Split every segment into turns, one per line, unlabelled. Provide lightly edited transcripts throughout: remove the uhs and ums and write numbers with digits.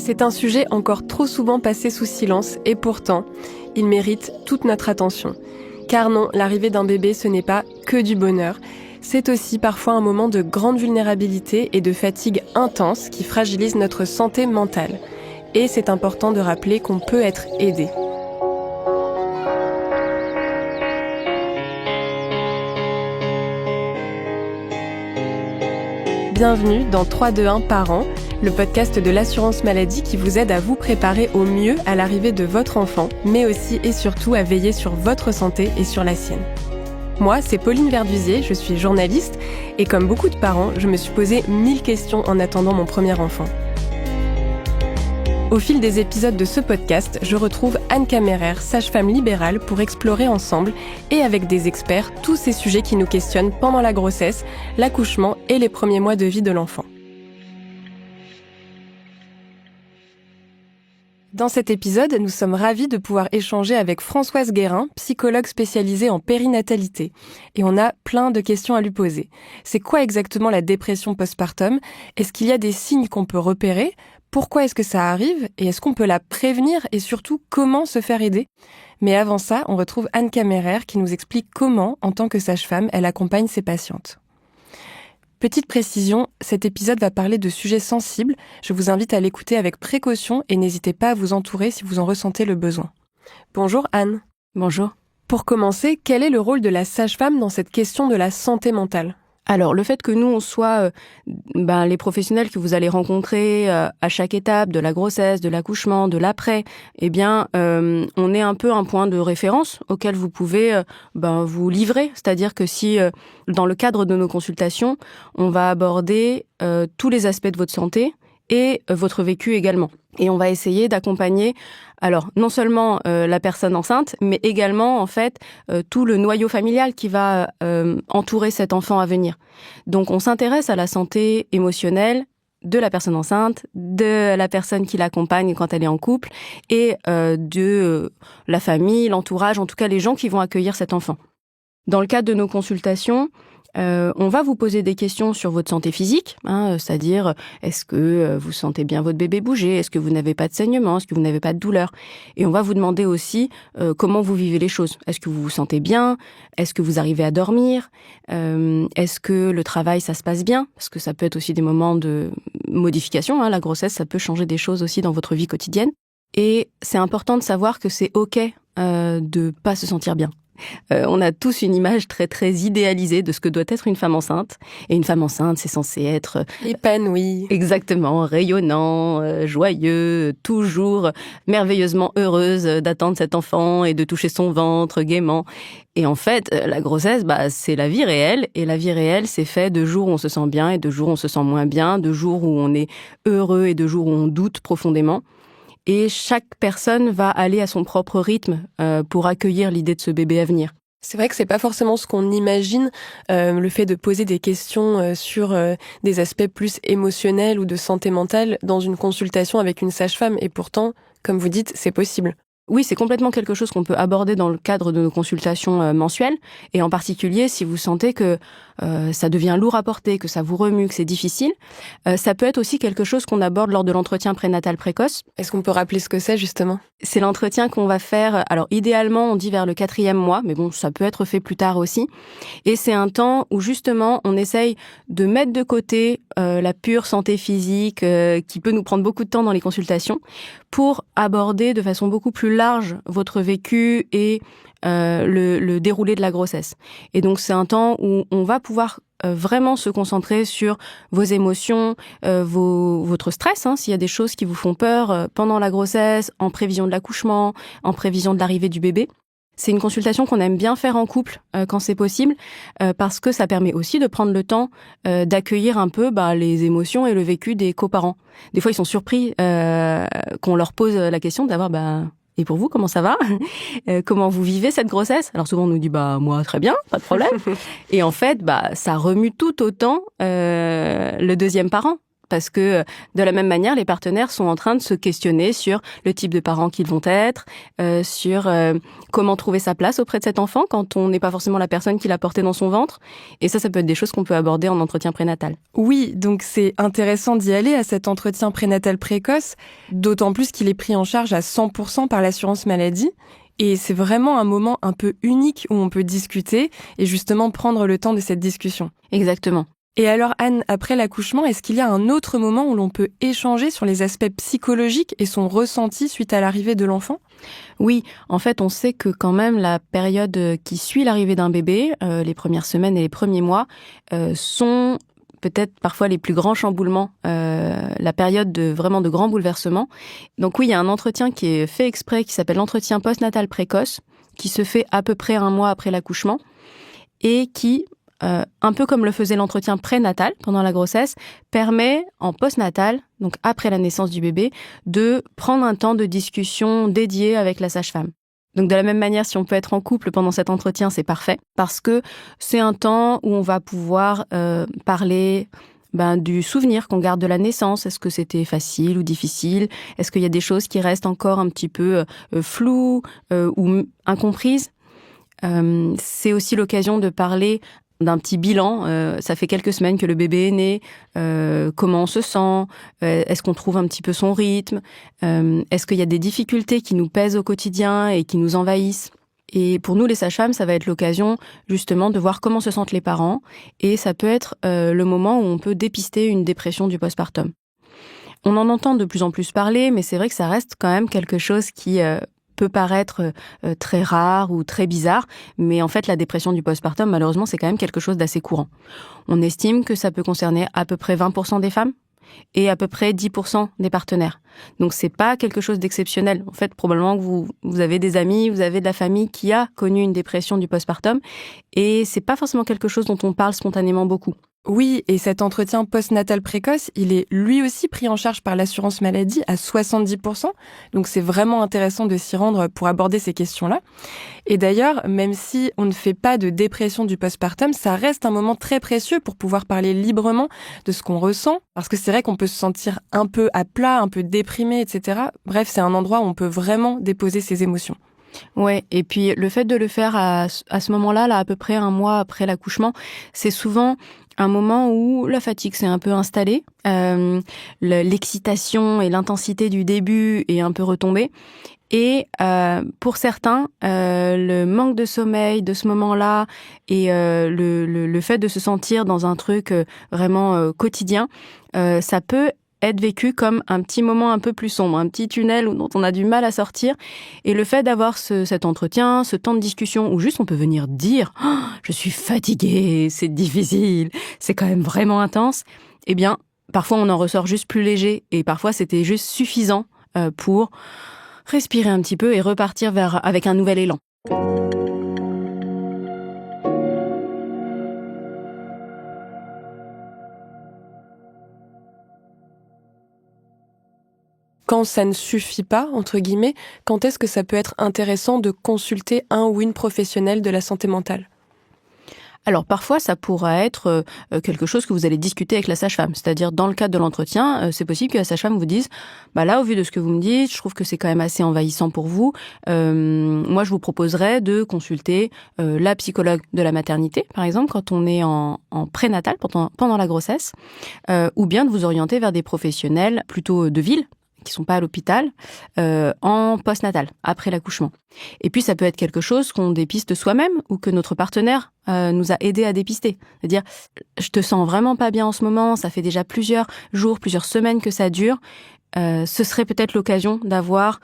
C'est un sujet encore trop souvent passé sous silence et pourtant, il mérite toute notre attention. Car non, l'arrivée d'un bébé, ce n'est pas que du bonheur. C'est aussi parfois un moment de grande vulnérabilité et de fatigue intense qui fragilise notre santé mentale. Et c'est important de rappeler qu'on peut être aidé. Bienvenue dans 3-2-1 Parents, le podcast de l'assurance maladie qui vous aide à vous préparer au mieux à l'arrivée de votre enfant, mais aussi et surtout à veiller sur votre santé et sur la sienne. Moi, c'est Pauline Verdusier, je suis journaliste et comme beaucoup de parents, je me suis posé 1000 questions en attendant mon premier enfant. Au fil des épisodes de ce podcast, je retrouve Anne Kammerer, sage-femme libérale, pour explorer ensemble et avec des experts tous ces sujets qui nous questionnent pendant la grossesse, l'accouchement et les premiers mois de vie de l'enfant. Dans cet épisode, nous sommes ravis de pouvoir échanger avec Françoise Guérin, psychologue spécialisée en périnatalité. Et on a plein de questions à lui poser. C'est quoi exactement la dépression postpartum ? Est-ce qu'il y a des signes qu'on peut repérer ? Pourquoi est-ce que ça arrive ? Et est-ce qu'on peut la prévenir ? Et surtout, comment se faire aider ? Mais avant ça, on retrouve Anne Kammerer qui nous explique comment, en tant que sage-femme, elle accompagne ses patientes. Petite précision, cet épisode va parler de sujets sensibles. Je vous invite à l'écouter avec précaution et n'hésitez pas à vous entourer si vous en ressentez le besoin. Bonjour Anne.
Bonjour.
Pour commencer, quel est le rôle de la sage-femme dans cette question de la santé mentale ?
Alors, le fait que nous, on soit les professionnels que vous allez rencontrer à chaque étape de la grossesse, de l'accouchement, de l'après, on est un peu un point de référence auquel vous pouvez vous livrer. C'est-à-dire que si, dans le cadre de nos consultations, on va aborder tous les aspects de votre santé et votre vécu également. Et on va essayer d'accompagner, alors non seulement la personne enceinte, mais également en fait tout le noyau familial qui va entourer cet enfant à venir. Donc on s'intéresse à la santé émotionnelle de la personne enceinte, de la personne qui l'accompagne quand elle est en couple et de la famille, l'entourage, en tout cas les gens qui vont accueillir cet enfant. Dans le cadre de nos consultations, on va vous poser des questions sur votre santé physique, c'est-à-dire est-ce que vous sentez bien votre bébé bouger, est-ce que vous n'avez pas de saignement, est-ce que vous n'avez pas de douleur. Et on va vous demander aussi comment vous vivez les choses. Est-ce que vous vous sentez bien, est-ce que vous arrivez à dormir, est-ce que le travail ça se passe bien, parce que ça peut être aussi des moments de modification. La grossesse ça peut changer des choses aussi dans votre vie quotidienne. Et c'est important de savoir que c'est ok de pas se sentir bien. On a tous une image très très idéalisée de ce que doit être une femme enceinte. Et une femme enceinte, c'est censé être
épanouie.
Exactement, rayonnant, joyeux, toujours merveilleusement heureuse d'attendre cet enfant et de toucher son ventre gaiement. Et en fait, la grossesse, c'est la vie réelle. Et la vie réelle, c'est fait de jours où on se sent bien et de jours où on se sent moins bien, de jours où on est heureux et de jours où on doute profondément. Et chaque personne va aller à son propre rythme pour accueillir l'idée de ce bébé à venir.
C'est vrai que c'est pas forcément ce qu'on imagine, le fait de poser des questions sur des aspects plus émotionnels ou de santé mentale dans une consultation avec une sage-femme. Et pourtant, comme vous dites, c'est possible.
Oui, c'est complètement quelque chose qu'on peut aborder dans le cadre de nos consultations mensuelles. Et en particulier, si vous sentez que ça devient lourd à porter, que ça vous remue, que c'est difficile, ça peut être aussi quelque chose qu'on aborde lors de l'entretien prénatal précoce.
Est-ce qu'on peut rappeler ce que c'est, justement ?
C'est l'entretien qu'on va faire, alors idéalement, on dit vers le 4e mois, mais bon, ça peut être fait plus tard aussi. Et c'est un temps où, justement, on essaye de mettre de côté la pure santé physique qui peut nous prendre beaucoup de temps dans les consultations pour aborder de façon beaucoup plus large votre vécu et le déroulé de la grossesse. Et donc, c'est un temps où on va pouvoir vraiment se concentrer sur vos émotions, votre stress, s'il y a des choses qui vous font peur pendant la grossesse, en prévision de l'accouchement, en prévision de l'arrivée du bébé. C'est une consultation qu'on aime bien faire en couple quand c'est possible, parce que ça permet aussi de prendre le temps d'accueillir un peu les émotions et le vécu des coparents. Des fois, ils sont surpris qu'on leur pose la question de savoir et pour vous, comment ça va ? Comment vous vivez cette grossesse ? Alors souvent, on nous dit moi, très bien, pas de problème. Et en fait, ça remue tout autant le deuxième parent. parce que de la même manière, les partenaires sont en train de se questionner sur le type de parents qu'ils vont être, sur comment trouver sa place auprès de cet enfant quand on n'est pas forcément la personne qui l'a porté dans son ventre. Et ça peut être des choses qu'on peut aborder en entretien prénatal.
Oui, donc c'est intéressant d'y aller à cet entretien prénatal précoce, d'autant plus qu'il est pris en charge à 100% par l'assurance maladie. Et c'est vraiment un moment un peu unique où on peut discuter et justement prendre le temps de cette discussion.
Exactement.
Et alors Anne, après l'accouchement, est-ce qu'il y a un autre moment où l'on peut échanger sur les aspects psychologiques et son ressenti suite à l'arrivée de l'enfant ?
Oui, en fait, on sait que quand même la période qui suit l'arrivée d'un bébé, les premières semaines et les premiers mois, sont peut-être parfois les plus grands chamboulements, la période de grands bouleversements. Donc oui, il y a un entretien qui est fait exprès, qui s'appelle l'entretien postnatal précoce, qui se fait à peu près 1 mois après l'accouchement, et qui, un peu comme le faisait l'entretien prénatal pendant la grossesse, permet en postnatal, donc après la naissance du bébé, de prendre un temps de discussion dédié avec la sage-femme. Donc de la même manière, si on peut être en couple pendant cet entretien, c'est parfait, parce que c'est un temps où on va pouvoir parler du souvenir qu'on garde de la naissance. Est-ce que c'était facile ou difficile ? Est-ce qu'il y a des choses qui restent encore un petit peu floues ou incomprises ? C'est aussi l'occasion de parler d'un petit bilan. Ça fait quelques semaines que le bébé est né. Comment on se sent ? Est-ce qu'on trouve un petit peu son rythme ? Est-ce qu'il y a des difficultés qui nous pèsent au quotidien et qui nous envahissent ? Et pour nous, les sages-femmes, ça va être l'occasion justement de voir comment se sentent les parents. Et ça peut être le moment où on peut dépister une dépression du postpartum. On en entend de plus en plus parler, mais c'est vrai que ça reste quand même quelque chose qui peut paraître très rare ou très bizarre, mais en fait, la dépression du postpartum, malheureusement, c'est quand même quelque chose d'assez courant. On estime que ça peut concerner à peu près 20% des femmes et à peu près 10% des partenaires. Donc, c'est pas quelque chose d'exceptionnel. En fait, probablement que vous avez des amis, vous avez de la famille qui a connu une dépression du postpartum, et c'est pas forcément quelque chose dont on parle spontanément beaucoup.
Oui, et cet entretien postnatal précoce, il est lui aussi pris en charge par l'assurance maladie à 70%. Donc c'est vraiment intéressant de s'y rendre pour aborder ces questions-là. Et d'ailleurs, même si on ne fait pas de dépression du postpartum, ça reste un moment très précieux pour pouvoir parler librement de ce qu'on ressent. Parce que c'est vrai qu'on peut se sentir un peu à plat, un peu déprimé, etc. Bref, c'est un endroit où on peut vraiment déposer ses émotions.
Ouais, et puis le fait de le faire à ce moment-là, à peu près 1 mois après l'accouchement, c'est souvent un moment où la fatigue s'est un peu installée, l'excitation et l'intensité du début est un peu retombée. Et pour certains, le manque de sommeil de ce moment-là et le fait de se sentir dans un truc vraiment quotidien, ça peut être vécu comme un petit moment un peu plus sombre, un petit tunnel dont on a du mal à sortir. Et le fait d'avoir cet entretien, ce temps de discussion où juste on peut venir dire « Oh, je suis fatiguée, c'est difficile, c'est quand même vraiment intense », eh bien, parfois on en ressort juste plus léger et parfois c'était juste suffisant pour respirer un petit peu et repartir avec un nouvel élan.
Quand ça ne suffit pas, entre guillemets, quand est-ce que ça peut être intéressant de consulter un ou une professionnelle de la santé mentale ?
Alors parfois, ça pourra être quelque chose que vous allez discuter avec la sage-femme. C'est-à-dire, dans le cadre de l'entretien, c'est possible que la sage-femme vous dise « Là, au vu de ce que vous me dites, je trouve que c'est quand même assez envahissant pour vous. Moi, je vous proposerais de consulter la psychologue de la maternité, par exemple, quand on est en prénatal, pendant la grossesse, ou bien de vous orienter vers des professionnels plutôt de ville, qui sont pas à l'hôpital, en postnatal, après l'accouchement. Et puis, ça peut être quelque chose qu'on dépiste soi-même ou que notre partenaire nous a aidé à dépister. C'est-à-dire, je te sens vraiment pas bien en ce moment, ça fait déjà plusieurs jours, plusieurs semaines que ça dure. Ce serait peut-être l'occasion d'avoir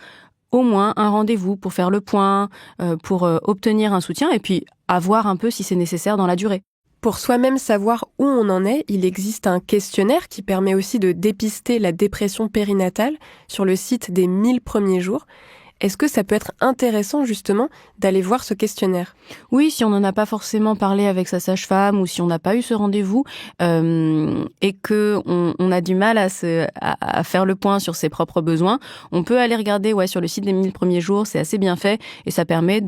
au moins un rendez-vous pour faire le point, pour obtenir un soutien et puis avoir un peu si c'est nécessaire dans la durée.
Pour soi-même savoir où on en est, il existe un questionnaire qui permet aussi de dépister la dépression périnatale sur le site des 1000 premiers jours. Est-ce que ça peut être intéressant justement d'aller voir ce questionnaire ?
Oui, si on n'en a pas forcément parlé avec sa sage-femme ou si on n'a pas eu ce rendez-vous et qu'on a du mal à faire le point sur ses propres besoins, on peut aller regarder sur le site des 1000 premiers jours, c'est assez bien fait et ça permet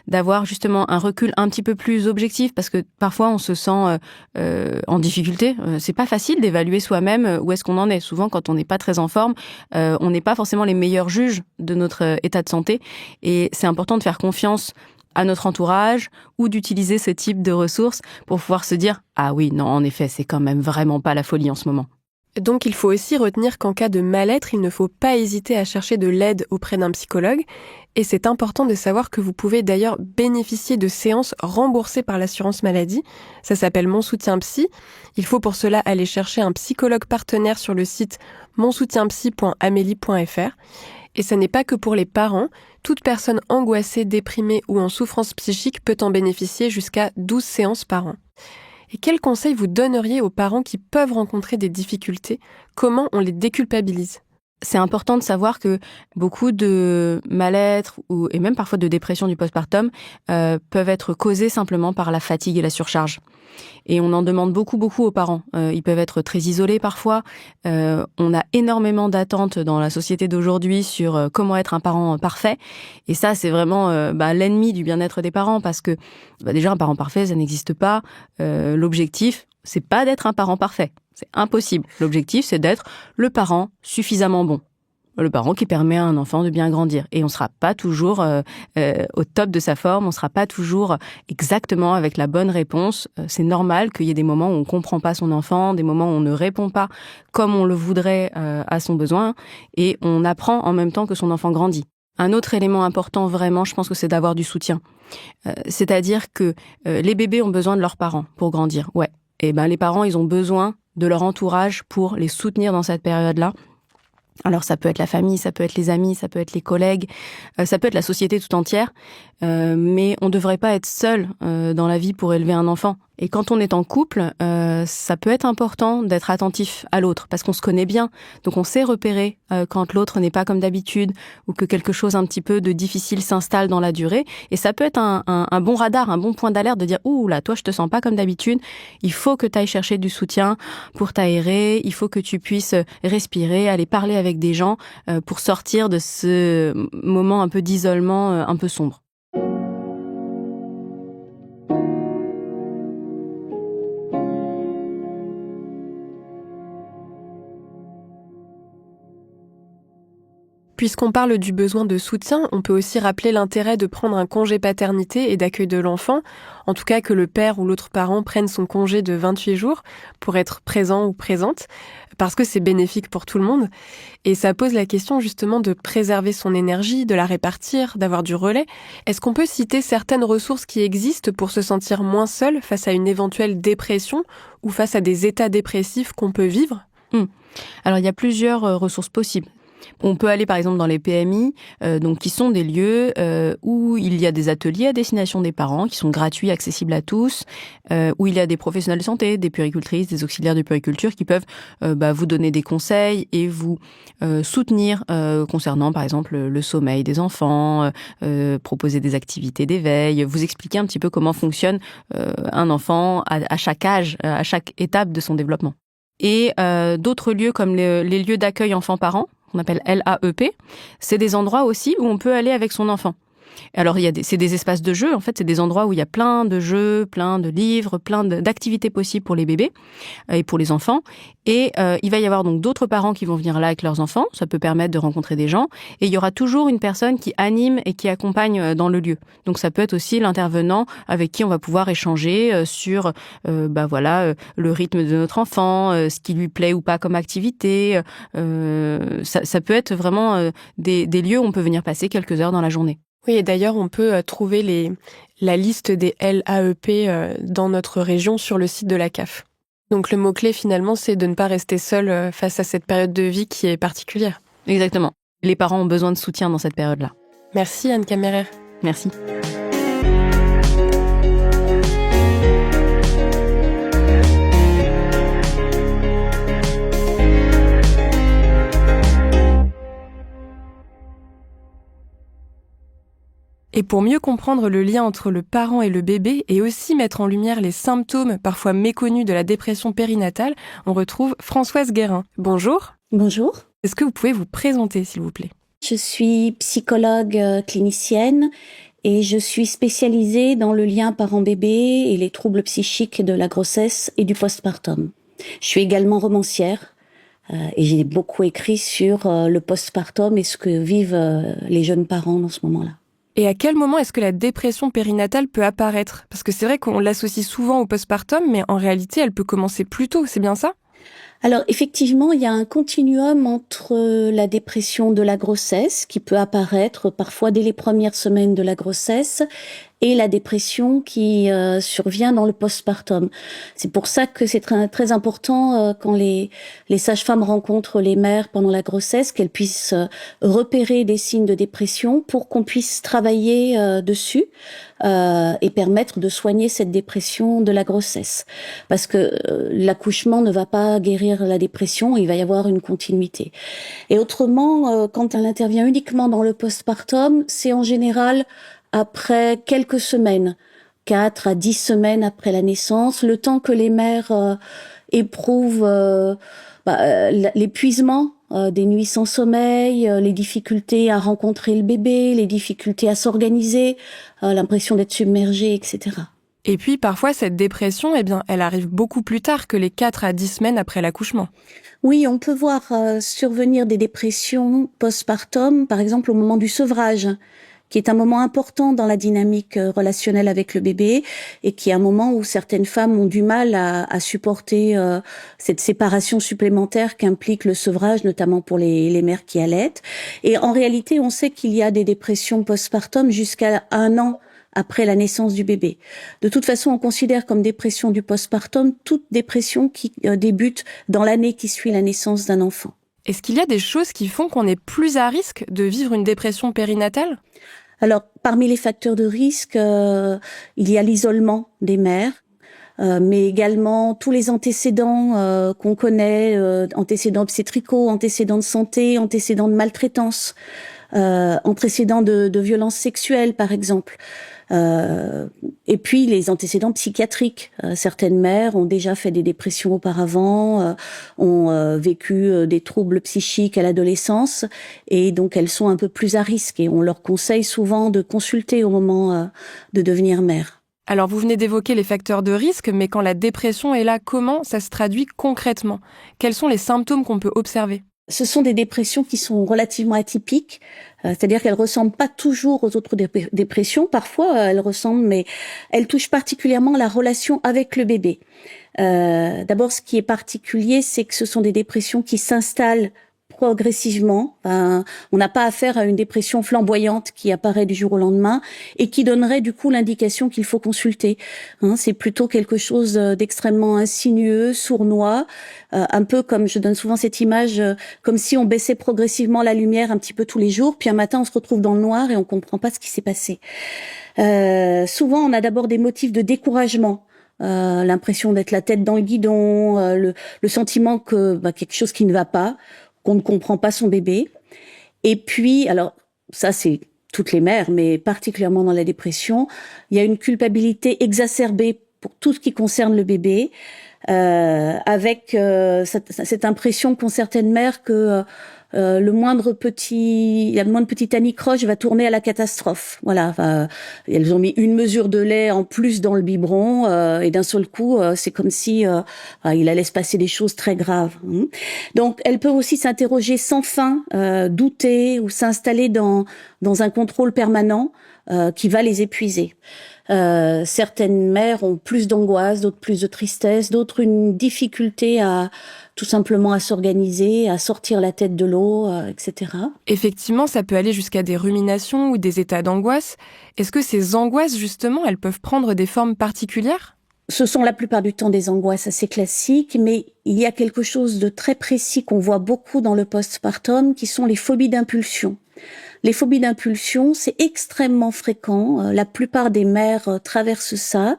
d'avoir justement un recul un petit peu plus objectif parce que parfois on se sent en difficulté. C'est pas facile d'évaluer soi-même où est-ce qu'on en est. Souvent, quand on n'est pas très en forme, on n'est pas forcément les meilleurs juges de notre état de santé et c'est important de faire confiance à notre entourage ou d'utiliser ce type de ressources pour pouvoir se dire « Ah oui, non, en effet, c'est quand même vraiment pas la folie en ce moment ».
Donc il faut aussi retenir qu'en cas de mal-être, il ne faut pas hésiter à chercher de l'aide auprès d'un psychologue. Et c'est important de savoir que vous pouvez d'ailleurs bénéficier de séances remboursées par l'assurance maladie. Ça s'appelle Mon Soutien Psy. Il faut pour cela aller chercher un psychologue partenaire sur le site monsoutienpsy.amelie.fr. Et ça n'est pas que pour les parents. Toute personne angoissée, déprimée ou en souffrance psychique peut en bénéficier jusqu'à 12 séances par an. Et quels conseils vous donneriez aux parents qui peuvent rencontrer des difficultés ? Comment on les déculpabilise ?
C'est important de savoir que beaucoup de mal-être et même parfois de dépression du postpartum peuvent être causés simplement par la fatigue et la surcharge. Et on en demande beaucoup aux parents. Ils peuvent être très isolés parfois. On a énormément d'attentes dans la société d'aujourd'hui sur comment être un parent parfait. Et ça, c'est vraiment l'ennemi du bien-être des parents parce que déjà, un parent parfait, ça n'existe pas. L'objectif, c'est pas d'être un parent parfait. C'est impossible. L'objectif, c'est d'être le parent suffisamment bon. Le parent qui permet à un enfant de bien grandir. Et on ne sera pas toujours au top de sa forme, on ne sera pas toujours exactement avec la bonne réponse. C'est normal qu'il y ait des moments où on ne comprend pas son enfant, des moments où on ne répond pas comme on le voudrait à son besoin. Et on apprend en même temps que son enfant grandit. Un autre élément important, vraiment, je pense que c'est d'avoir du soutien. C'est-à-dire que les bébés ont besoin de leurs parents pour grandir. Ouais. Et les parents, ils ont besoin de leur entourage pour les soutenir dans cette période-là. Alors ça peut être la famille, ça peut être les amis, ça peut être les collègues, ça peut être la société tout entière, mais on ne devrait pas être seul dans la vie pour élever un enfant. Et quand on est en couple, ça peut être important d'être attentif à l'autre, parce qu'on se connaît bien, donc on sait repérer quand l'autre n'est pas comme d'habitude, ou que quelque chose un petit peu de difficile s'installe dans la durée, et ça peut être un bon radar, un bon point d'alerte de dire « Ouh là, toi je te sens pas comme d'habitude, il faut que tu ailles chercher du soutien pour t'aérer, il faut que tu puisses respirer, aller parler avec des gens pour sortir de ce moment un peu d'isolement, un peu sombre. »
Puisqu'on parle du besoin de soutien, on peut aussi rappeler l'intérêt de prendre un congé paternité et d'accueil de l'enfant, en tout cas que le père ou l'autre parent prenne son congé de 28 jours pour être présent ou présente, parce que c'est bénéfique pour tout le monde. Et ça pose la question justement de préserver son énergie, de la répartir, d'avoir du relais. Est-ce qu'on peut citer certaines ressources qui existent pour se sentir moins seul face à une éventuelle dépression ou face à des états dépressifs qu'on peut vivre ?
Alors il y a plusieurs ressources possibles. On peut aller par exemple dans les PMI, donc qui sont des lieux où il y a des ateliers à destination des parents qui sont gratuits, accessibles à tous, où il y a des professionnels de santé, des puéricultrices, des auxiliaires de puériculture qui peuvent vous donner des conseils et vous soutenir concernant par exemple le sommeil des enfants, proposer des activités d'éveil, vous expliquer un petit peu comment fonctionne un enfant à chaque âge, à chaque étape de son développement. Et d'autres lieux comme les lieux d'accueil enfants-parents, qu'on appelle LAEP, c'est des endroits aussi où on peut aller avec son enfant. Alors, c'est des espaces de jeu, en fait, c'est des endroits où il y a plein de jeux, plein de livres, plein d'activités possibles pour les bébés et pour les enfants. Et il va y avoir donc d'autres parents qui vont venir là avec leurs enfants, ça peut permettre de rencontrer des gens. Et il y aura toujours une personne qui anime et qui accompagne dans le lieu. Donc, ça peut être aussi l'intervenant avec qui on va pouvoir échanger sur le rythme de notre enfant, ce qui lui plaît ou pas comme activité. Ça peut être vraiment des lieux où on peut venir passer quelques heures dans la journée.
Oui, et d'ailleurs, on peut trouver la liste des LAEP dans notre région sur le site de la CAF. Donc le mot-clé, finalement, c'est de ne pas rester seul face à cette période de vie qui est particulière.
Exactement. Les parents ont besoin de soutien dans cette période-là.
Merci Anne Camérer.
Merci.
Et pour mieux comprendre le lien entre le parent et le bébé et aussi mettre en lumière les symptômes parfois méconnus de la dépression périnatale, on retrouve Françoise Guérin. Bonjour.
Bonjour.
Est-ce que vous pouvez vous présenter, s'il vous plaît ?
Je suis psychologue clinicienne et je suis spécialisée dans le lien parent-bébé et les troubles psychiques de la grossesse et du postpartum. Je suis également romancière et j'ai beaucoup écrit sur le postpartum et ce que vivent les jeunes parents dans ce moment-là.
Et à quel moment est-ce que la dépression périnatale peut apparaître ? Parce que c'est vrai qu'on l'associe souvent au postpartum, mais en réalité, elle peut commencer plus tôt, c'est bien ça ?
Alors effectivement, il y a un continuum entre la dépression de la grossesse, qui peut apparaître parfois dès les premières semaines de la grossesse, et la dépression qui survient dans le postpartum. C'est pour ça que c'est très, très important quand les sages-femmes rencontrent les mères pendant la grossesse, qu'elles puissent repérer des signes de dépression pour qu'on puisse travailler dessus et permettre de soigner cette dépression de la grossesse. Parce que l'accouchement ne va pas guérir la dépression, il va y avoir une continuité. Et autrement, quand elle intervient uniquement dans le postpartum, c'est en général après quelques semaines, 4 à 10 semaines après la naissance, le temps que les mères éprouvent l'épuisement des nuits sans sommeil, les difficultés à rencontrer le bébé, les difficultés à s'organiser, l'impression d'être submergée, etc.
Et puis parfois cette dépression, elle arrive beaucoup plus tard que les 4 à 10 semaines après l'accouchement.
Oui, on peut voir survenir des dépressions postpartum, par exemple au moment du sevrage, qui est un moment important dans la dynamique relationnelle avec le bébé et qui est un moment où certaines femmes ont du mal à supporter cette séparation supplémentaire qu'implique le sevrage, notamment pour les mères qui allaitent. Et en réalité, on sait qu'il y a des dépressions postpartum jusqu'à 1 an après la naissance du bébé. De toute façon, on considère comme dépression du postpartum toute dépression qui débute dans l'année qui suit la naissance d'un enfant.
Est-ce qu'il y a des choses qui font qu'on est plus à risque de vivre une dépression périnatale ?
Alors, parmi les facteurs de risque, il y a l'isolement des mères, mais également tous les antécédents qu'on connaît, antécédents obstétricaux, antécédents de santé, antécédents de maltraitance, antécédents de violences sexuelles, par exemple. Et puis les antécédents psychiatriques. Certaines mères ont déjà fait des dépressions auparavant, ont vécu des troubles psychiques à l'adolescence, et donc elles sont un peu plus à risque. Et on leur conseille souvent de consulter au moment de devenir mère.
Alors vous venez d'évoquer les facteurs de risque, mais quand la dépression est là, comment ça se traduit concrètement ? Quels sont les symptômes qu'on peut observer ?
Ce sont des dépressions qui sont relativement atypiques, c'est-à-dire qu'elles ressemblent pas toujours aux autres dépressions. Parfois, elles ressemblent, mais elles touchent particulièrement la relation avec le bébé. D'abord, ce qui est particulier, c'est que ce sont des dépressions qui s'installent progressivement. On n'a pas affaire à une dépression flamboyante qui apparaît du jour au lendemain et qui donnerait du coup l'indication qu'il faut consulter. C'est plutôt quelque chose d'extrêmement insinueux, sournois, un peu comme, je donne souvent cette image, comme si on baissait progressivement la lumière un petit peu tous les jours, puis un matin on se retrouve dans le noir et on comprend pas ce qui s'est passé. Souvent on a d'abord des motifs de découragement. L'impression d'être la tête dans le guidon, le sentiment que quelque chose qui ne va pas, qu'on ne comprend pas son bébé. Et puis, alors ça c'est toutes les mères, mais particulièrement dans la dépression, il y a une culpabilité exacerbée pour tout ce qui concerne le bébé, avec cette impression qu'ont certaines mères que la moindre petite anicroche va tourner à la catastrophe. Voilà, elles ont mis une mesure de lait en plus dans le biberon et d'un seul coup, c'est comme si il allait se passer des choses très graves. Donc, elles peuvent aussi s'interroger sans fin, douter ou s'installer dans un contrôle permanent qui va les épuiser. Certaines mères ont plus d'angoisse, d'autres plus de tristesse, d'autres une difficulté à tout simplement à s'organiser, à sortir la tête de l'eau, etc.
Effectivement, ça peut aller jusqu'à des ruminations ou des états d'angoisse. Est-ce que ces angoisses, justement, elles peuvent prendre des formes particulières ?
Ce sont la plupart du temps des angoisses assez classiques, mais il y a quelque chose de très précis qu'on voit beaucoup dans le postpartum, qui sont les phobies d'impulsion. Les phobies d'impulsion, c'est extrêmement fréquent. La plupart des mères traversent ça,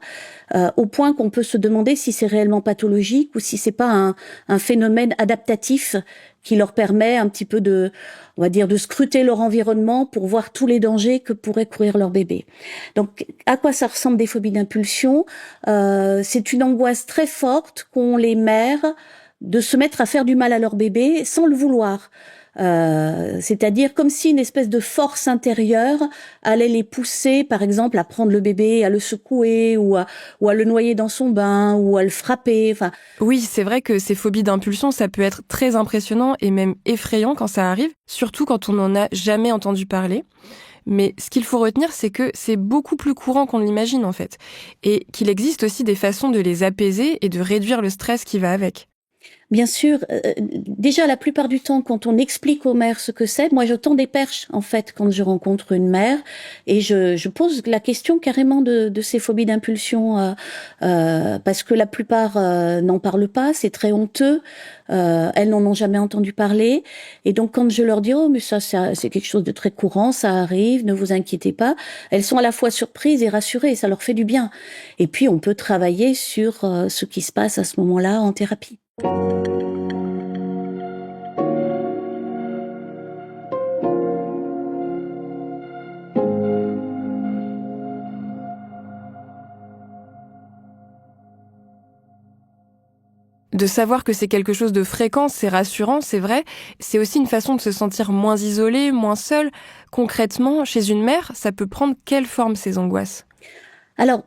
au point qu'on peut se demander si c'est réellement pathologique ou si c'est pas un phénomène adaptatif qui leur permet un petit peu on va dire, de scruter leur environnement pour voir tous les dangers que pourrait courir leur bébé. Donc, à quoi ça ressemble des phobies d'impulsion? C'est une angoisse très forte qu'ont les mères de se mettre à faire du mal à leur bébé sans le vouloir. C'est-à-dire comme si une espèce de force intérieure allait les pousser, par exemple, à prendre le bébé, à le secouer ou à le noyer dans son bain ou à le frapper. Enfin,
Oui, c'est vrai que ces phobies d'impulsion, ça peut être très impressionnant et même effrayant quand ça arrive, surtout quand on n'en a jamais entendu parler. Mais ce qu'il faut retenir, c'est que c'est beaucoup plus courant qu'on l'imagine en fait, et qu'il existe aussi des façons de les apaiser et de réduire le stress qui va avec.
bien sûr, déjà la plupart du temps, quand on explique aux mères ce que c'est, moi je tends des perches en fait quand je rencontre une mère et je pose la question carrément de ces phobies d'impulsion parce que la plupart n'en parlent pas, c'est très honteux, elles n'en ont jamais entendu parler et donc quand je leur dis oh mais ça c'est quelque chose de très courant, ça arrive, ne vous inquiétez pas, elles sont à la fois surprises et rassurées, ça leur fait du bien. Et puis on peut travailler sur ce qui se passe à ce moment-là en thérapie.
De savoir que c'est quelque chose de fréquent, c'est rassurant, c'est vrai. C'est aussi une façon de se sentir moins isolé, moins seul. Concrètement, chez une mère, ça peut prendre quelle forme ces angoisses?
Alors,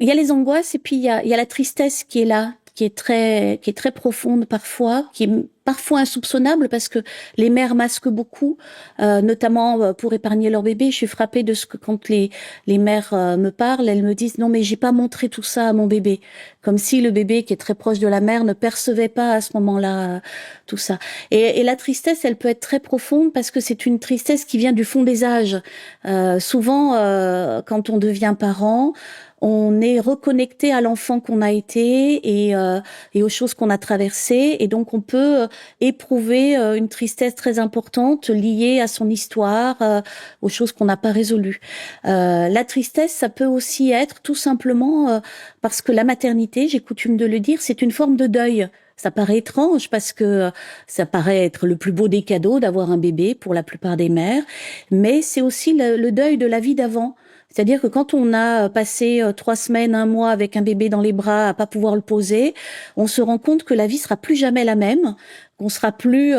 il y a les angoisses et puis il y a la tristesse qui est là, qui est très profonde parfois, qui est parfois insoupçonnable parce que les mères masquent beaucoup, notamment pour épargner leur bébé. Je suis frappée de ce que quand les mères me parlent, elles me disent non mais j'ai pas montré tout ça à mon bébé, comme si le bébé qui est très proche de la mère ne percevait pas à ce moment-là tout ça. Et la tristesse, elle peut être très profonde parce que c'est une tristesse qui vient du fond des âges. Souvent, quand on devient parent, on est reconnecté à l'enfant qu'on a été et aux choses qu'on a traversées. Et donc, on peut éprouver une tristesse très importante liée à son histoire, aux choses qu'on n'a pas résolues. La tristesse, ça peut aussi être tout simplement parce que la maternité, j'ai coutume de le dire, c'est une forme de deuil. Ça paraît étrange parce que ça paraît être le plus beau des cadeaux d'avoir un bébé pour la plupart des mères, mais c'est aussi le deuil de la vie d'avant. C'est-à-dire que quand on a passé 3 semaines, 1 mois avec un bébé dans les bras à pas pouvoir le poser, on se rend compte que la vie sera plus jamais la même, qu'on sera plus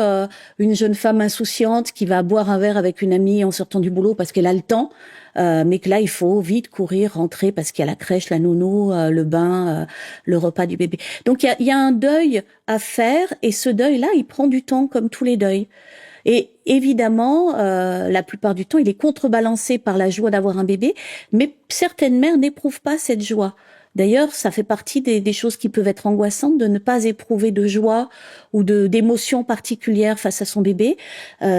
une jeune femme insouciante qui va boire un verre avec une amie en sortant du boulot parce qu'elle a le temps, mais que là il faut vite courir, rentrer parce qu'il y a la crèche, la nounou, le bain, le repas du bébé. Donc il y a un deuil à faire et ce deuil-là, il prend du temps comme tous les deuils. Et évidemment, la plupart du temps, il est contrebalancé par la joie d'avoir un bébé, mais certaines mères n'éprouvent pas cette joie. D'ailleurs, ça fait partie des choses qui peuvent être angoissantes de ne pas éprouver de joie ou d'émotions particulières face à son bébé.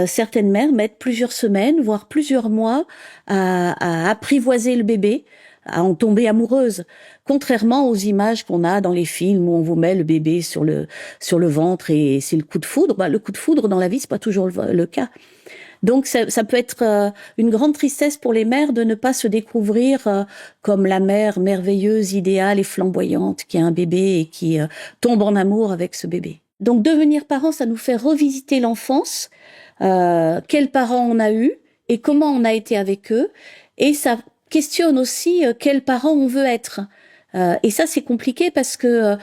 Certaines mères mettent plusieurs semaines, voire plusieurs mois à apprivoiser le bébé, à en tomber amoureuse. Contrairement aux images qu'on a dans les films où on vous met le bébé sur le ventre et c'est le coup de foudre. Le coup de foudre dans la vie, c'est pas toujours le cas. Donc ça peut être une grande tristesse pour les mères de ne pas se découvrir comme la mère merveilleuse, idéale et flamboyante qui a un bébé et qui tombe en amour avec ce bébé. Donc devenir parent, ça nous fait revisiter l'enfance, quels parents on a eu et comment on a été avec eux, et ça questionne aussi quels parents on veut être. Et ça, c'est compliqué parce que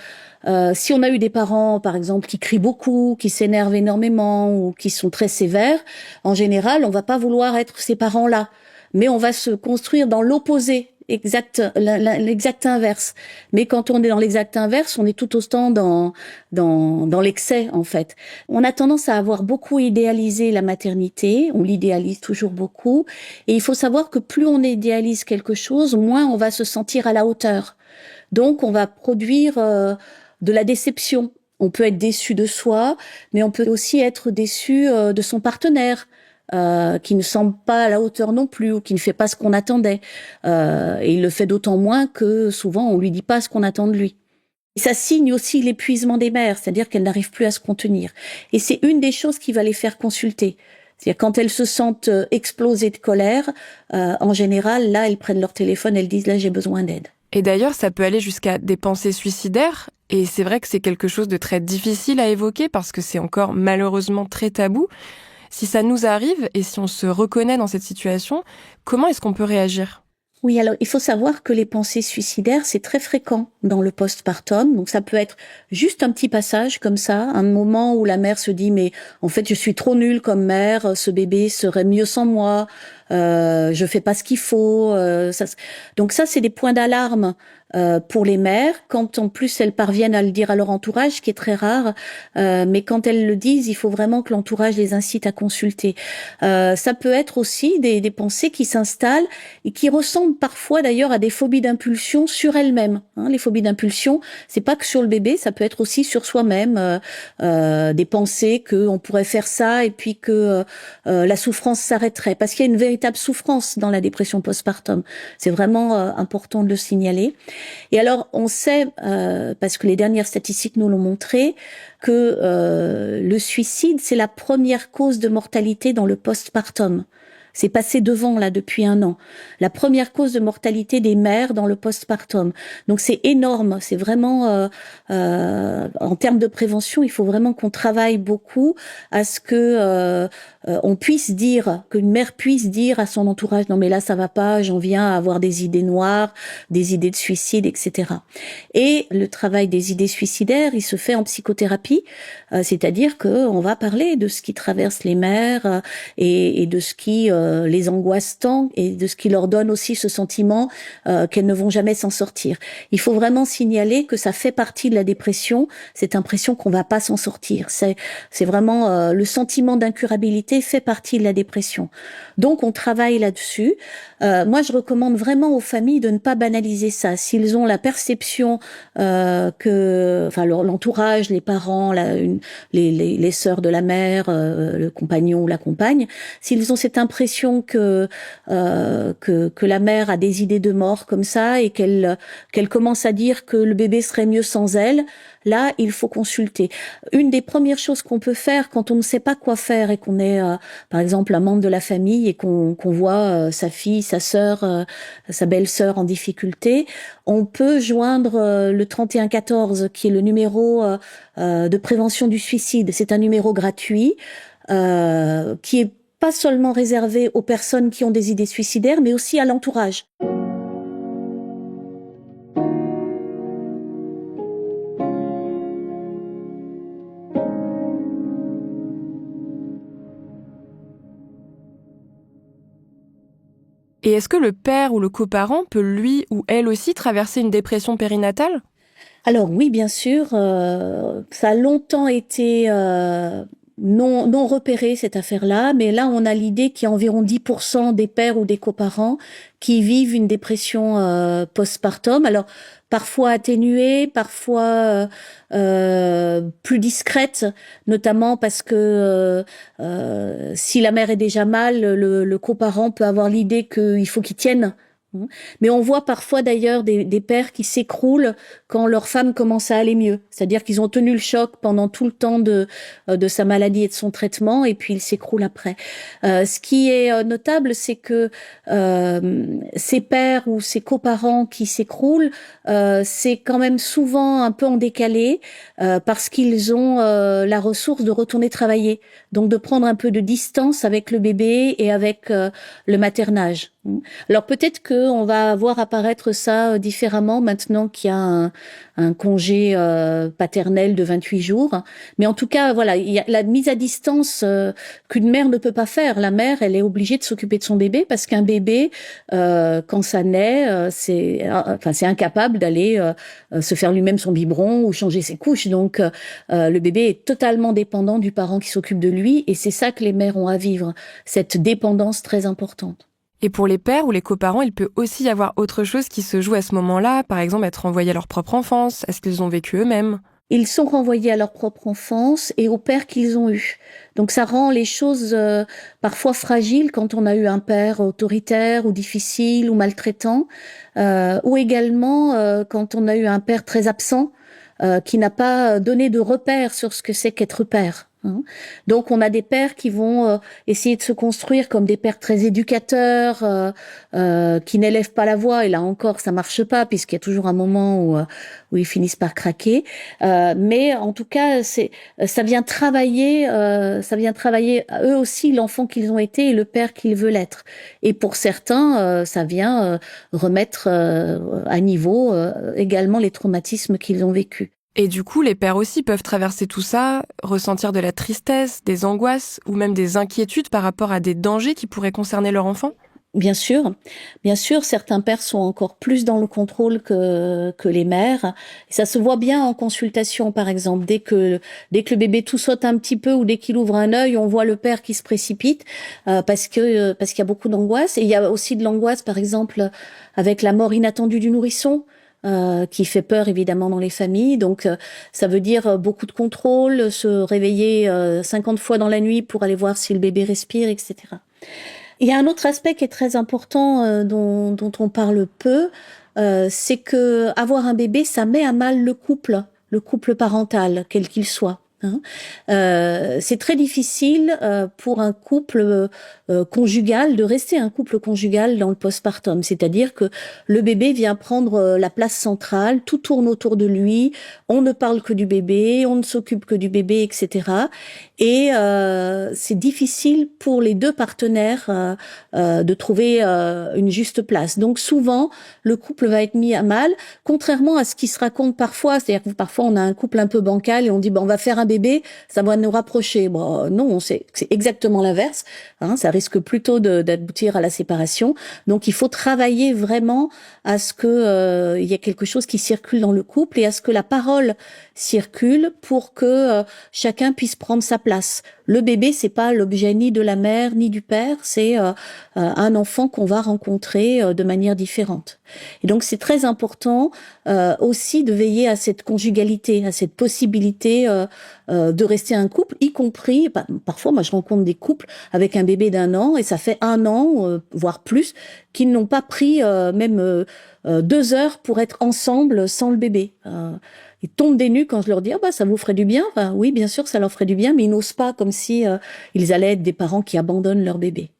si on a eu des parents, par exemple, qui crient beaucoup, qui s'énervent énormément ou qui sont très sévères, en général, on va pas vouloir être ces parents-là. Mais on va se construire dans l'opposé, l'exact inverse. Mais quand on est dans l'exact inverse, on est tout autant dans l'excès, en fait. On a tendance à avoir beaucoup idéalisé la maternité, on l'idéalise toujours beaucoup, et il faut savoir que plus on idéalise quelque chose, moins on va se sentir à la hauteur. Donc, on va produire de la déception. On peut être déçu de soi, mais on peut aussi être déçu de son partenaire, qui ne semble pas à la hauteur non plus, ou qui ne fait pas ce qu'on attendait. Et il le fait d'autant moins que souvent, on lui dit pas ce qu'on attend de lui. Et ça signe aussi l'épuisement des mères, c'est-à-dire qu'elles n'arrivent plus à se contenir. Et c'est une des choses qui va les faire consulter. C'est-à-dire quand elles se sentent explosées de colère, en général, là, elles prennent leur téléphone, elles disent là, j'ai besoin d'aide.
Et d'ailleurs, ça peut aller jusqu'à des pensées suicidaires. Et c'est vrai que c'est quelque chose de très difficile à évoquer parce que c'est encore malheureusement très tabou. Si ça nous arrive et si on se reconnaît dans cette situation, comment est-ce qu'on peut réagir ?
Oui, alors il faut savoir que les pensées suicidaires, c'est très fréquent dans le postpartum. Donc ça peut être juste un petit passage comme ça, un moment où la mère se dit mais en fait je suis trop nulle comme mère, ce bébé serait mieux sans moi, je fais pas ce qu'il faut. Donc ça c'est des points d'alarme pour les mères, quand en plus elles parviennent à le dire à leur entourage, ce qui est très rare, mais quand elles le disent, il faut vraiment que l'entourage les incite à consulter. Ça peut être aussi des pensées qui s'installent et qui ressemblent parfois d'ailleurs à des phobies d'impulsion sur elles-mêmes. Les phobies d'impulsion, c'est pas que sur le bébé, ça peut être aussi sur soi-même, des pensées que on pourrait faire ça et puis que la souffrance s'arrêterait, parce qu'il y a une véritable souffrance dans la dépression postpartum. C'est vraiment important de le signaler. Et alors, on sait, parce que les dernières statistiques nous l'ont montré, que le suicide, c'est la première cause de mortalité dans le postpartum. C'est passé devant, là, depuis 1 an. La première cause de mortalité des mères dans le postpartum. Donc, c'est énorme. C'est vraiment, en termes de prévention, il faut vraiment qu'on travaille beaucoup à ce que on puisse dire, qu'une mère puisse dire à son entourage, non mais là, ça va pas, j'en viens à avoir des idées noires, des idées de suicide, etc. Et le travail des idées suicidaires, il se fait en psychothérapie, c'est-à-dire que on va parler de ce qui traverse les mères et de ce qui les angoisse tant et de ce qui leur donne aussi ce sentiment qu'elles ne vont jamais s'en sortir. Il faut vraiment signaler que ça fait partie de la dépression, cette impression qu'on va pas s'en sortir. C'est vraiment le sentiment d'incurabilité fait partie de la dépression. Donc on travaille là-dessus. Moi je recommande vraiment aux familles de ne pas banaliser ça. S'ils ont la perception que, enfin l'entourage, les parents, les sœurs de la mère, le compagnon ou la compagne, s'ils ont cette impression que la mère a des idées de mort comme ça et qu'elle commence à dire que le bébé serait mieux sans elle, là, il faut consulter. Une des premières choses qu'on peut faire quand on ne sait pas quoi faire et qu'on est, par exemple, un membre de la famille et qu'on voit sa fille, sa sœur, sa belle-sœur en difficulté, on peut joindre le 3114, qui est le numéro de prévention du suicide. C'est un numéro gratuit qui est pas seulement réservé aux personnes qui ont des idées suicidaires, mais aussi à l'entourage.
Et est-ce que le père ou le coparent peut lui ou elle aussi traverser une dépression périnatale ?
Alors oui, bien sûr, ça a longtemps été non repéré cette affaire-là, mais là on a l'idée qu'il y a environ 10% des pères ou des coparents qui vivent une dépression postpartum. Alors parfois atténuée, parfois plus discrète, notamment parce que si la mère est déjà mal, le coparent peut avoir l'idée qu'il faut qu'il tienne. Mais on voit parfois d'ailleurs des pères qui s'écroulent quand leur femme commence à aller mieux. C'est-à-dire qu'ils ont tenu le choc pendant tout le temps de sa maladie et de son traitement, et puis ils s'écroulent après. Ce qui est notable, c'est que ces pères ou ces coparents qui s'écroulent, c'est quand même souvent un peu en décalé, parce qu'ils ont la ressource de retourner travailler, donc de prendre un peu de distance avec le bébé et avec le maternage. Alors peut-être qu'on va voir apparaître ça différemment maintenant qu'il y a un congé paternel de 28 jours. Mais en tout cas, voilà, il y a la mise à distance qu'une mère ne peut pas faire. La mère, elle est obligée de s'occuper de son bébé parce qu'un bébé, quand ça naît, c'est incapable d'aller se faire lui-même son biberon ou changer ses couches. Donc le bébé est totalement dépendant du parent qui s'occupe de lui, et c'est ça que les mères ont à vivre, cette dépendance très importante.
Et pour les pères ou les coparents, il peut aussi y avoir autre chose qui se joue à ce moment-là, par exemple être renvoyés à leur propre enfance, à ce qu'ils ont vécu eux-mêmes.
Ils sont renvoyés à leur propre enfance et aux pères qu'ils ont eus. Donc ça rend les choses parfois fragiles quand on a eu un père autoritaire ou difficile ou maltraitant, ou également quand on a eu un père très absent, qui n'a pas donné de repères sur ce que c'est qu'être père. hein. Donc on a des pères qui vont essayer de se construire comme des pères très éducateurs, qui n'élèvent pas la voix, et là encore ça marche pas puisqu'il y a toujours un moment où ils finissent par craquer. Mais en tout cas ça vient travailler eux aussi l'enfant qu'ils ont été et le père qu'ils veulent être. Et pour certains ça vient remettre à niveau également les traumatismes qu'ils ont vécus.
Et du coup, les pères aussi peuvent traverser tout ça, ressentir de la tristesse, des angoisses ou même des inquiétudes par rapport à des dangers qui pourraient concerner leur enfant?
Bien sûr, certains pères sont encore plus dans le contrôle que les mères. Et ça se voit bien en consultation, par exemple. Dès que le bébé tout saute un petit peu ou dès qu'il ouvre un œil, on voit le père qui se précipite parce qu'il y a beaucoup d'angoisse. Et il y a aussi de l'angoisse, par exemple, avec la mort inattendue du nourrisson. Qui fait peur évidemment dans les familles. Donc ça veut dire beaucoup de contrôle, se réveiller 50 fois dans la nuit pour aller voir si le bébé respire, etc. Il y a un autre aspect qui est très important dont on parle peu, c'est que avoir un bébé, ça met à mal le couple parental, quel qu'il soit. Hein. C'est très difficile pour un couple conjugal de rester un couple conjugal dans le postpartum, c'est-à-dire que le bébé vient prendre la place centrale, tout tourne autour de lui, on ne parle que du bébé, on ne s'occupe que du bébé, etc. Et c'est difficile pour les deux partenaires de trouver une juste place. Donc souvent, le couple va être mis à mal, contrairement à ce qui se raconte parfois, c'est-à-dire que parfois on a un couple un peu bancal et on dit on va faire un bébé, ça va nous rapprocher. Bon, non, c'est exactement l'inverse. Hein, ça risque plutôt d'aboutir à la séparation. Donc, il faut travailler vraiment à ce que il y ait quelque chose qui circule dans le couple et à ce que la parole circule pour que chacun puisse prendre sa place. Le bébé, c'est pas l'objet ni de la mère ni du père, c'est un enfant qu'on va rencontrer de manière différente. Et donc, c'est très important aussi de veiller à cette conjugalité, à cette possibilité de rester un couple, y compris, parfois, moi, je rencontre des couples avec un bébé d'1 an et ça fait 1 an, voire plus, qu'ils n'ont pas pris même 2 heures pour être ensemble sans le bébé. Ils tombent des nues quand je leur dis ça vous ferait du bien. Enfin, oui, bien sûr, ça leur ferait du bien, mais ils n'osent pas, comme si ils allaient être des parents qui abandonnent leur bébé.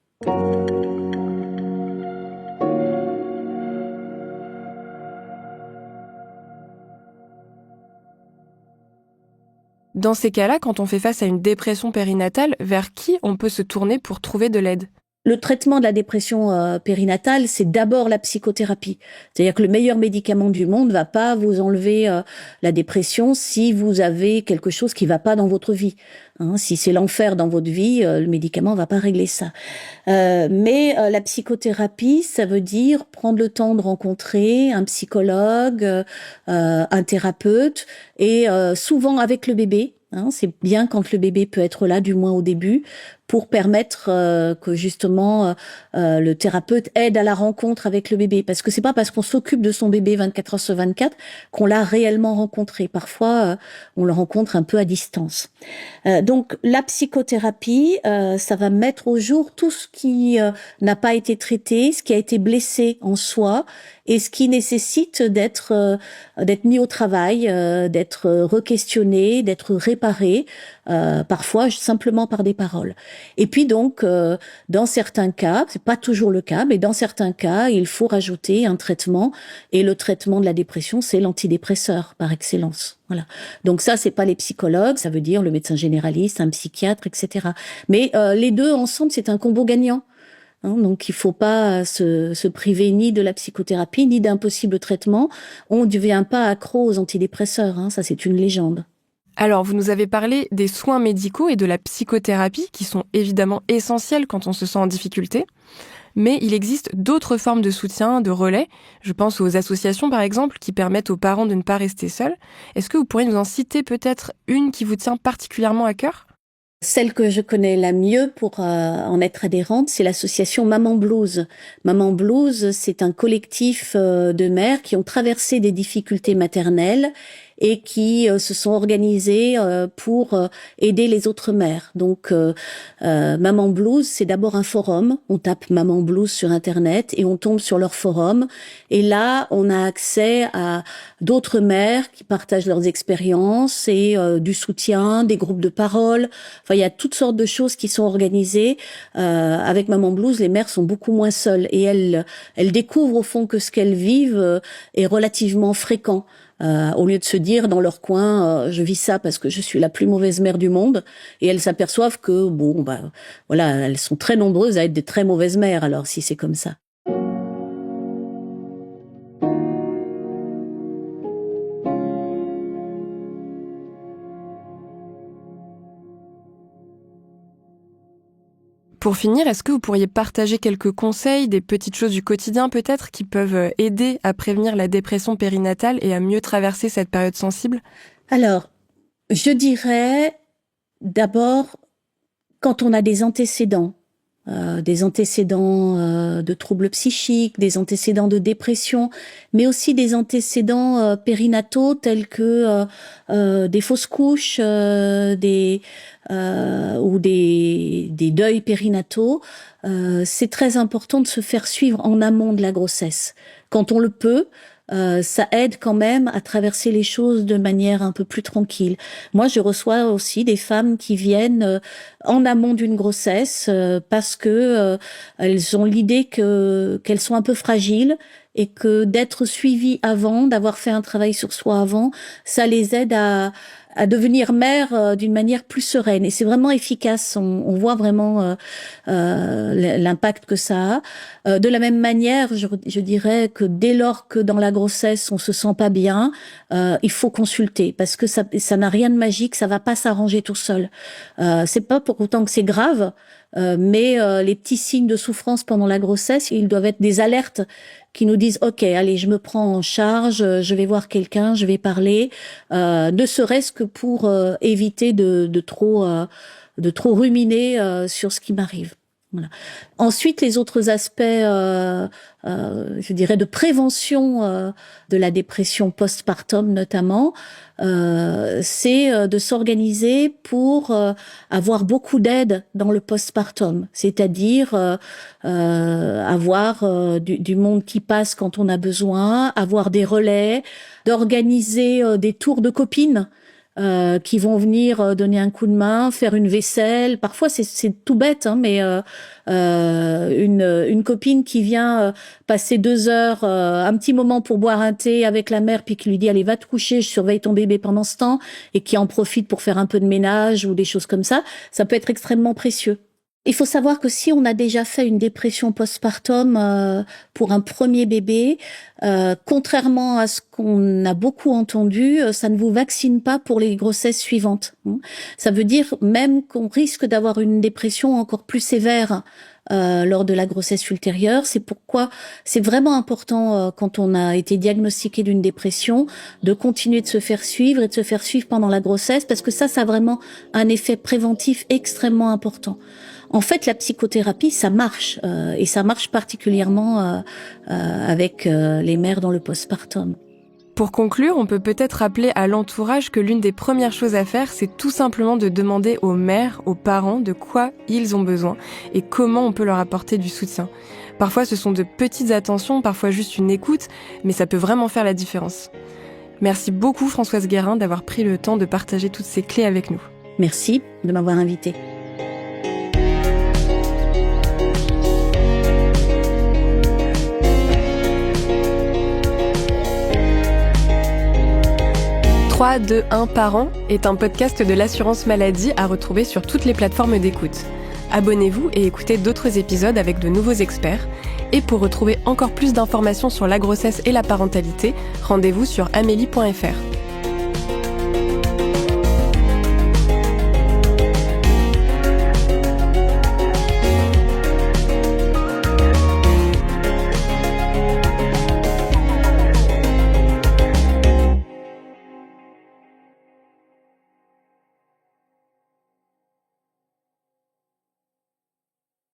Dans ces cas-là, quand on fait face à une dépression périnatale, vers qui on peut se tourner pour trouver de l'aide?
Le traitement de la dépression périnatale, c'est d'abord la psychothérapie. C'est-à-dire que le meilleur médicament du monde va pas vous enlever la dépression si vous avez quelque chose qui va pas dans votre vie. Hein, si c'est l'enfer dans votre vie, le médicament va pas régler ça. Mais la psychothérapie, ça veut dire prendre le temps de rencontrer un psychologue, un thérapeute, et souvent avec le bébé. Hein, c'est bien quand le bébé peut être là, du moins au début, pour permettre que justement le thérapeute aide à la rencontre avec le bébé. Parce que c'est pas parce qu'on s'occupe de son bébé 24 heures sur 24 qu'on l'a réellement rencontré. Parfois, on le rencontre un peu à distance. Donc la psychothérapie, ça va mettre au jour tout ce qui n'a pas été traité, ce qui a été blessé en soi et ce qui nécessite d'être mis au travail, d'être re-questionné, d'être réparé, parfois simplement par des paroles. Et puis donc, dans certains cas, c'est pas toujours le cas, mais dans certains cas, il faut rajouter un traitement. Et le traitement de la dépression, c'est l'antidépresseur par excellence. Voilà. Donc ça, c'est pas les psychologues, ça veut dire le médecin généraliste, un psychiatre, etc. Mais les deux ensemble, c'est un combo gagnant. Hein, donc il faut pas se priver ni de la psychothérapie ni d'un possible traitement. On ne devient pas accro aux antidépresseurs. Hein, ça, c'est une légende.
Alors, vous nous avez parlé des soins médicaux et de la psychothérapie qui sont évidemment essentiels quand on se sent en difficulté. Mais il existe d'autres formes de soutien, de relais. Je pense aux associations, par exemple, qui permettent aux parents de ne pas rester seuls. Est-ce que vous pourriez nous en citer peut-être une qui vous tient particulièrement à cœur ?
Celle que je connais la mieux pour en être adhérente, c'est l'association Maman Blues. Maman Blues, c'est un collectif de mères qui ont traversé des difficultés maternelles et qui se sont organisées pour aider les autres mères. Donc Maman Blues, c'est d'abord un forum. On tape Maman Blues sur Internet et on tombe sur leur forum. Et là, on a accès à d'autres mères qui partagent leurs expériences et du soutien, des groupes de parole. Enfin, il y a toutes sortes de choses qui sont organisées. Avec Maman Blues, les mères sont beaucoup moins seules et elles découvrent au fond que ce qu'elles vivent est relativement fréquent. Au lieu de se dire dans leur coin, je vis ça parce que je suis la plus mauvaise mère du monde, et elles s'aperçoivent que voilà, elles sont très nombreuses à être des très mauvaises mères. Alors si c'est comme ça.
Pour finir, est-ce que vous pourriez partager quelques conseils, des petites choses du quotidien peut-être, qui peuvent aider à prévenir la dépression périnatale et à mieux traverser cette période sensible ?
Alors, je dirais d'abord, quand on a des antécédents de troubles psychiques, des antécédents de dépression, mais aussi des antécédents périnataux tels que des fausses couches, ou des deuils périnataux, c'est très important de se faire suivre en amont de la grossesse. Quand on le peut, ça aide quand même à traverser les choses de manière un peu plus tranquille. Moi, je reçois aussi des femmes qui viennent en amont d'une grossesse parce que elles ont l'idée qu'elles sont un peu fragiles et que d'être suivies avant, d'avoir fait un travail sur soi avant, ça les aide à devenir mère d'une manière plus sereine. Et c'est vraiment efficace. On voit vraiment l'impact que ça a. De la même manière, je dirais que dès lors que dans la grossesse on se sent pas bien, il faut consulter parce que ça n'a rien de magique. Ça va pas s'arranger tout seul. C'est pas pour autant que c'est grave. Mais les petits signes de souffrance pendant la grossesse, ils doivent être des alertes qui nous disent ok, allez, je me prends en charge, je vais voir quelqu'un, je vais parler, ne serait-ce que pour éviter de trop ruminer sur ce qui m'arrive. Voilà. Ensuite, les autres aspects, je dirais, de prévention de la dépression postpartum notamment, c'est de s'organiser pour avoir beaucoup d'aide dans le postpartum, c'est-à-dire avoir du monde qui passe quand on a besoin, avoir des relais, d'organiser des tours de copines qui vont venir donner un coup de main, faire une vaisselle. Parfois c'est tout bête, hein, mais une copine qui vient passer 2 heures, un petit moment pour boire un thé avec la mère, puis qui lui dit allez va te coucher, je surveille ton bébé pendant ce temps, et qui en profite pour faire un peu de ménage ou des choses comme ça peut être extrêmement précieux. Il faut savoir que si on a déjà fait une dépression postpartum pour un premier bébé, contrairement à ce qu'on a beaucoup entendu, ça ne vous vaccine pas pour les grossesses suivantes. Ça veut dire même qu'on risque d'avoir une dépression encore plus sévère lors de la grossesse ultérieure. C'est pourquoi c'est vraiment important quand on a été diagnostiqué d'une dépression de continuer de se faire suivre et de se faire suivre pendant la grossesse, parce que ça a vraiment un effet préventif extrêmement important. En fait, la psychothérapie, ça marche, et ça marche particulièrement avec les mères dans le postpartum.
Pour conclure, on peut peut-être rappeler à l'entourage que l'une des premières choses à faire, c'est tout simplement de demander aux mères, aux parents, de quoi ils ont besoin et comment on peut leur apporter du soutien. Parfois, ce sont de petites attentions, parfois juste une écoute, mais ça peut vraiment faire la différence. Merci beaucoup Françoise Guérin d'avoir pris le temps de partager toutes ces clés avec nous.
Merci de m'avoir invitée. «
3, 2, 1 par an » est un podcast de l'assurance maladie à retrouver sur toutes les plateformes d'écoute. Abonnez-vous et écoutez d'autres épisodes avec de nouveaux experts. Et pour retrouver encore plus d'informations sur la grossesse et la parentalité, rendez-vous sur amélie.fr.